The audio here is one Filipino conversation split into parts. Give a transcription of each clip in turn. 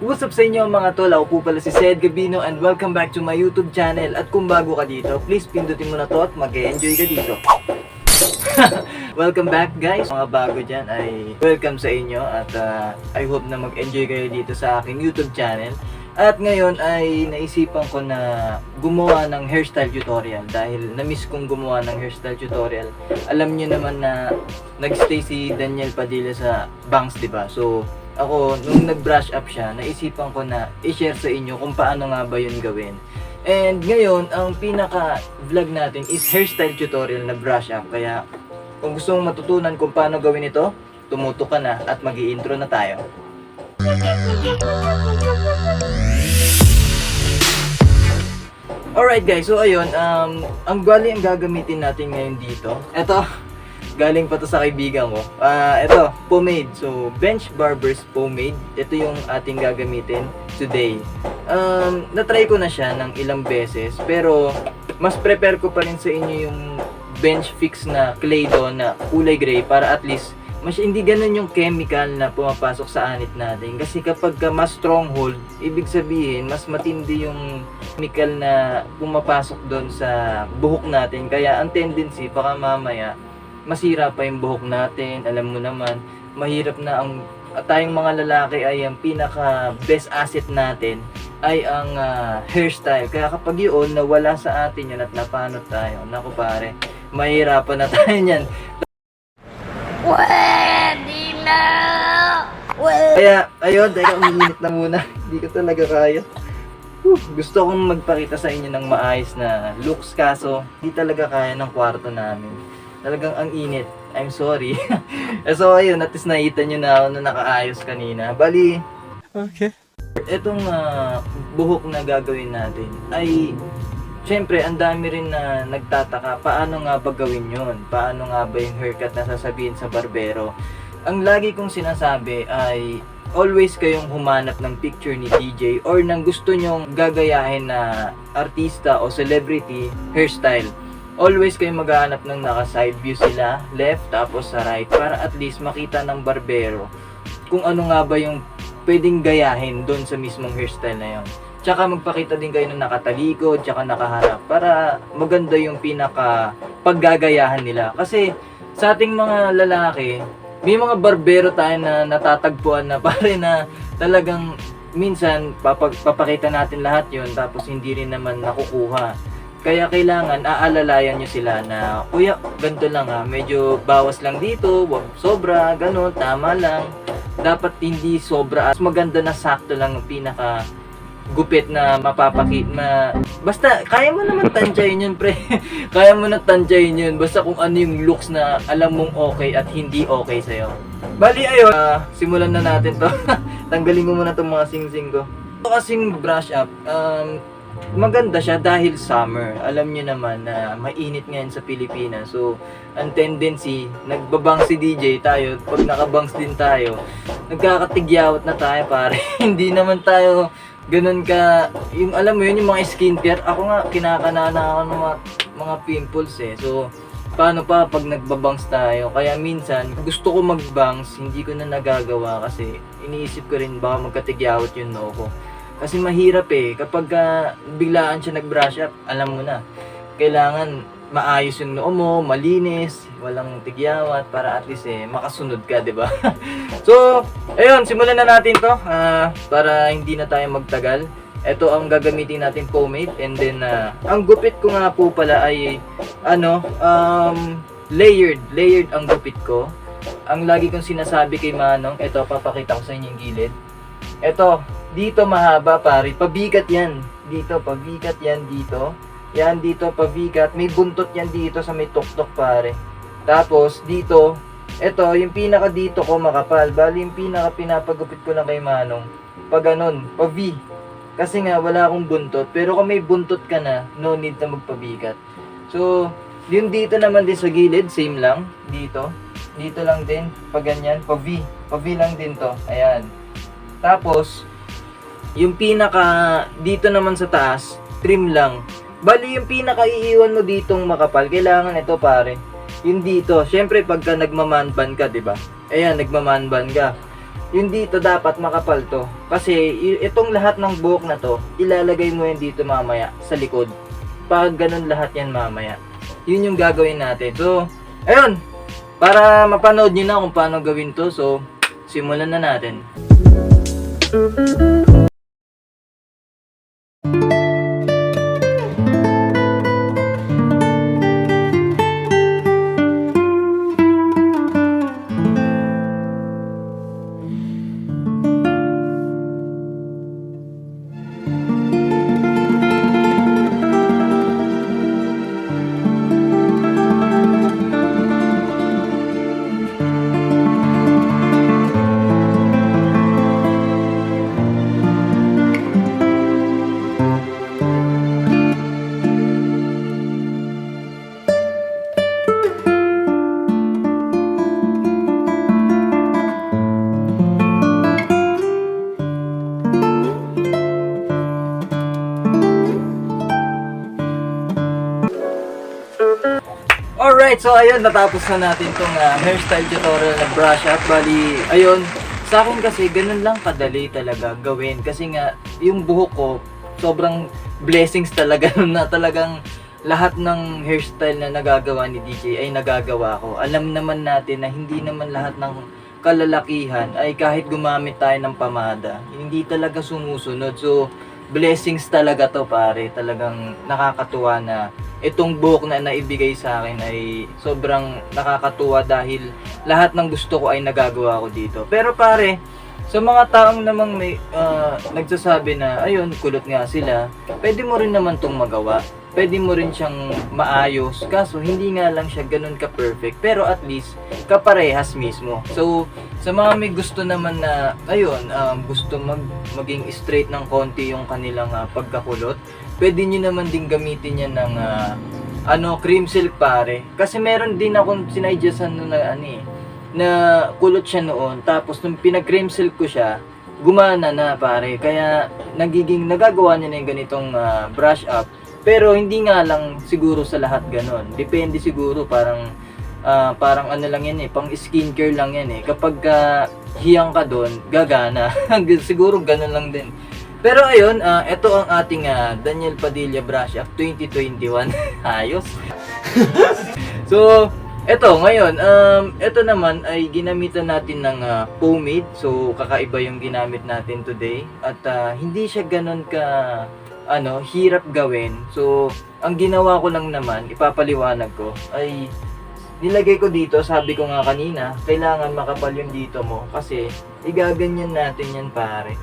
What's up sa inyo mga tol? Ako po pala si Sed Gabino and welcome back to my YouTube channel. At kung bago ka dito, please pindutin mo na to at mag-enjoy ka dito. Welcome back guys. Mga bago dyan ay welcome sa inyo at I hope na mag-enjoy kayo dito sa aking YouTube channel. At ngayon ay naisipan ko na gumawa ng hairstyle tutorial dahil na-miss kong gumawa ng hairstyle tutorial. Alam niyo naman na nagstay si Daniel Padilla sa bangs, diba? So ako, nung nag-brush up siya, naisipan ko na i-share sa inyo kung paano nga ba yun gawin. And ngayon, ang pinaka-vlog natin is hairstyle tutorial na brush up. Kaya kung gusto mong matutunan kung paano gawin ito, tumuto ka na at mag-i-intro na tayo. Alright guys, so ayun, ang gagamitin natin ngayon dito, eto, galing pa to sa kaibigan ko. Ito, pomade. So, Bench Barbers pomade. Ito yung ating gagamitin today. Na-try ko na siya ng ilang beses. Pero, mas prepare ko pa rin sa inyo yung bench fix na clay doon na kulay gray para at least hindi ganun yung chemical na pumapasok sa anit natin. Kasi kapag mas stronghold, ibig sabihin, mas matindi yung chemical na pumapasok doon sa buhok natin. Kaya, ang tendency, baka mamaya, masira pa yung buhok natin. Alam mo naman, mahirap na ang tayong mga lalaki ay ang pinaka best asset natin ay ang hairstyle. Kaya kapag yun nawala sa atin yun at napanot tayo, naku pare, mahirapan na tayo niyan. Pwede na! Kaya ayun, teka, umiinit na muna. Hindi ko talaga kaya. Gusto kong magpakita sa inyo ng maayos na looks, kaso hindi talaga kaya ng kwarto namin. Talagang ang init. I'm sorry. So ayun, at least nakita nyo na ako na nakaayos kanina. Bali, Okay. etong buhok na gagawin natin ay syempre ang dami rin na nagtataka paano nga ba gawin yun? Paano nga ba yung haircut na sasabihin sa barbero? Ang lagi kong sinasabi ay always kayong humanap ng picture ni DJ or ng gusto nyong gagayahin na artista o celebrity hairstyle. Always kayo maghahanap ng naka-side view sila, left tapos sa right, para at least makita ng barbero kung ano nga ba yung pwedeng gayahin doon sa mismong hairstyle na yon. Tsaka magpakita din kayo ng nakatalikod, tsaka nakaharap, para maganda yung pinaka paggagayahan nila. Kasi sa ating mga lalaki, may mga barbero tayo na natatagpuan na pare na talagang minsan papakita natin lahat yon tapos hindi rin naman nakukuha. Kaya kailangan aalalayan nyo sila na, kuya, ganito lang ha, medyo bawas lang dito, wag sobra, ganun, tama lang. Dapat hindi sobra, at maganda na sakto lang ang pinaka gupit na basta, kaya mo naman tansyahin yun, pre. Kaya mo na tansyahin yun, basta kung ano yung looks na alam mong okay at hindi okay sa'yo. Bali, ayun, simulan na natin to. Tanggalin ko muna itong mga sing-sing ko. Ito kasing brush up, maganda siya dahil summer. Alam niyo naman na mainit ngayon sa Pilipinas. So, ang tendency, nagbabang si DJ tayo, pag nakabangs din tayo, nagkakatigyawat na tayo pare. Hindi naman tayo ganun ka, yung alam mo yun, yung mga skincare. Ako nga, kinakanana ako ng mga pimples eh. So, paano pa pag nagbabangs tayo? Kaya minsan, gusto ko magbangs, hindi ko na nagagawa kasi iniisip ko rin baka magkatigyawat yung noo ko. Kasi mahirap eh, kapag biglaan siya nag-brush up, alam mo na, kailangan maayos yung noo mo, malinis, walang tigyawat, para at least makasunod ka, di ba? So, ayun, simulan na natin to, para hindi na tayo magtagal. Ito ang gagamitin natin pomade, and then, ang gupit ko nga po pala ay, layered ang gupit ko. Ang lagi kong sinasabi kay Manong, ito, papakita ko sa inyo yung gilid. Ito, dito mahaba pare, pabigat yan. Dito, pabigat yan dito. Yan dito, pabigat. May buntot yan dito sa may tuktok pare. Tapos, dito, ito, yung pinaka dito ko makapal. Bali, yung pinaka pinapagupit ko lang kay Manong. Pag ganun, pa-V. Kasi nga, wala akong buntot. Pero kung may buntot ka na, no need na magpabigat. So, yung dito naman din sa gilid, same lang. Dito. Dito lang din, pag ganyan, pa-V. Pa-V lang din to. Ayan. Tapos, yung pinaka dito naman sa taas, trim lang. Bali yung pinaka iiwan mo ditong makapal, kailangan ito pare. Yung dito, syempre pagka nagmamanban ka, 'di ba? Ayan, nagmamanban ka. yung dito dapat makapal to. Kasi itong lahat ng buhok na to, ilalagay mo yan dito mamaya sa likod. Pag ganun lahat yan mamaya. Yun yung gagawin natin. So, ayun. Para mapanood nyo na kung paano gawin to. So, simulan na natin. Alright, so ayun, natapos na natin tong hairstyle tutorial na brush up. Bali, ayun, sa akin kasi ganun lang kadali talaga gawin. Kasi nga, yung buhok ko, sobrang blessings talaga na talagang lahat ng hairstyle na nagagawa ni DJ ay nagagawa ko. Alam naman natin na hindi naman lahat ng kalalakihan ay kahit gumamit tayo ng pamada, hindi talaga sumusunod. So, blessings talaga to pare. Talagang nakakatuwa na itong buhok na naibigay sa akin ay sobrang nakakatuwa dahil lahat ng gusto ko ay nagagawa ko dito. Pero pare, sa mga taong namang may nagsasabi na ayun, kulot nga sila, pwede mo rin naman tong magawa. Pwede mo rin siyang maayos, kaso hindi nga lang siya ganun ka-perfect, pero at least kaparehas mismo. So, sa mga may gusto naman na, ayun, gusto maging straight ng konti yung kanilang pagkakulot, pwede nyo naman din gamitin yan ng cream silk pare. Kasi meron din akong sinadyasan na kulot siya noon, tapos nung pinag-cream silk ko siya, gumana na pare. Kaya nagagawa niya na yung ganitong brush up. Pero hindi nga lang siguro sa lahat ganon. Depende siguro, parang ano lang yan pang skincare lang yan Kapag hiyang ka doon, gagana. Siguro ganon lang din. Pero ayun, ito ang ating Daniel Padilla Brush Up 2021. Ayos. So, ito ngayon, ito naman ay ginamitan natin ng pomade. So, kakaiba yung ginamit natin today. At hindi siya ganon ka hirap gawin. So, ang ginawa ko lang naman, ipapaliwanag ko, ay nilagay ko dito, sabi ko nga kanina, kailangan makapal yung dito mo kasi igaganyan natin yan pare.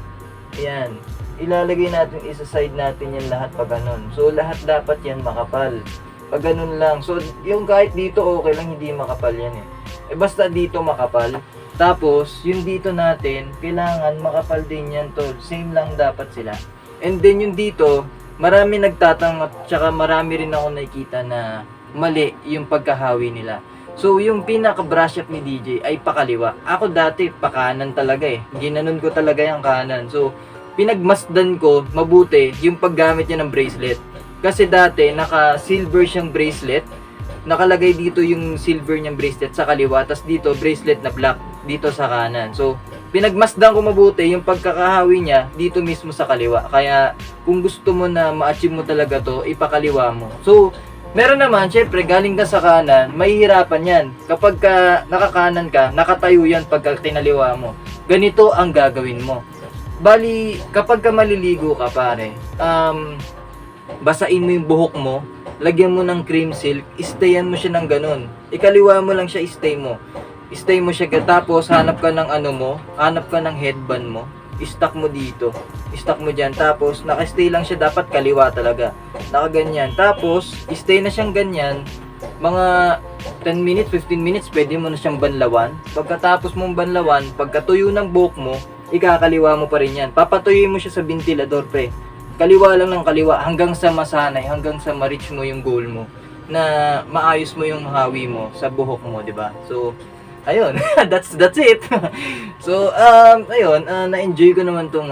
Ayan. Ilalagay natin, isa-side natin yan lahat pag ganun. So, lahat dapat yan makapal. Pag ganun lang. So, yung kahit dito okay lang, hindi makapal yan basta dito makapal. Tapos, yung dito natin, kailangan makapal din yan to. Same lang dapat sila. And then yung dito, marami nagtatanong, tsaka marami rin ako nakikita na mali yung pagkahawi nila. So yung pinaka-brush up ni DJ ay pakaliwa. Ako dati pakanan talaga Ginanon ko talaga yung kanan. So pinagmasdan ko mabuti yung paggamit niya ng bracelet. Kasi dati naka-silver siyang bracelet. Nakalagay dito yung silver niyang bracelet sa kaliwa, tas dito bracelet na black dito sa kanan. So pinagmasdan ko mabuti yung pagkakahawi niya dito mismo sa kaliwa. Kaya kung gusto mo na ma-achieve mo talaga to, ipakaliwa mo. So meron naman, syempre galing ka sa kanan, mahihirapan yan. Kapag nakakanan ka, nakatayo yan pagka tinaliwa mo. Ganito ang gagawin mo. Bali, kapag ka maliligo ka pare, basain mo yung buhok mo, lagyan mo ng cream silk, stayan mo siya ng ganun. Ikaliwa mo lang siya, stay mo siya, tapos hanap ka ng hanap ka ng headband mo, i-stack mo dito, i-stack mo dyan, tapos naka-stay lang siya, dapat kaliwa talaga, nakaganyan, tapos stay na siyang ganyan, mga 10 minutes, 15 minutes, pwede mo na siyang banlawan. Pagkatapos mong banlawan, pagkatuyo ng buhok mo, ikakaliwa mo pa rin yan, papatuyin mo siya sa ventilador pre, kaliwa lang ng kaliwa, hanggang sa masanay, hanggang sa ma-reach mo yung goal mo, na maayos mo yung hawi mo sa buhok mo, di ba? So ayun, that's it. So, ayun, na-enjoy ko naman tong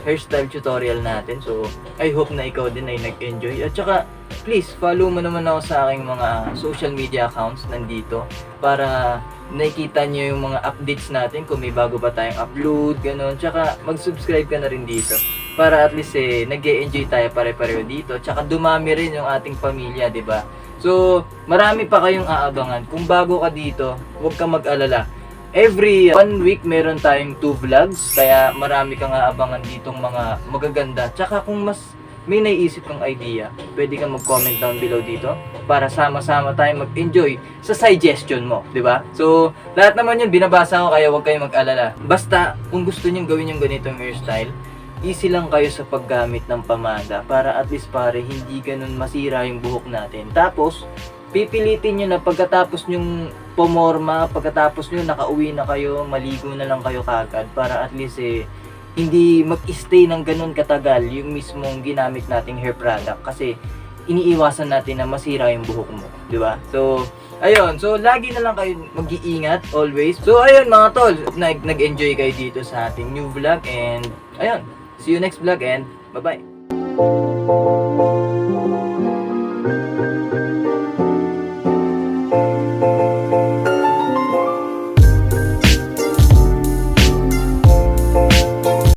hairstyle tutorial natin. So, I hope na ikaw din ay nag-enjoy. At saka, please, follow mo naman ako sa aking mga social media accounts nandito para nakikita nyo yung mga updates natin kung may bago pa tayong upload, ganun. Tsaka mag-subscribe ka na rin dito para at least nag-e-enjoy tayo pare-pareho dito. Tsaka dumami rin yung ating pamilya, di ba? So, marami pa kayong aabangan. Kung bago ka dito, huwag kang mag-alala. Every 1 week meron tayong 2 vlogs, kaya marami kang aabangan ditong mga magaganda. Tsaka kung mas may naiisip kang idea, pwede kang mag-comment down below dito para sama-sama tayong mag-enjoy sa suggestion mo, di ba? So, lahat naman yun binabasa ko, kaya huwag kayong mag-alala. Basta, kung gusto nyo gawin yung ganitong hairstyle, easy lang kayo sa paggamit ng pamada para at least pare hindi ganun masira yung buhok natin. Tapos, pipilitin nyo na pagkatapos nyong pumorma, pagkatapos nyo nakauwi na kayo, maligo na lang kayo kagad para at least hindi mag-stay ng ganun katagal yung mismong ginamit nating hair product kasi iniiwasan natin na masira yung buhok mo, di ba? So, ayun. So, lagi na lang kayo mag-iingat always. So, ayun mga tol, nag-enjoy kayo dito sa ating new vlog and ayun, see you next vlog and bye-bye.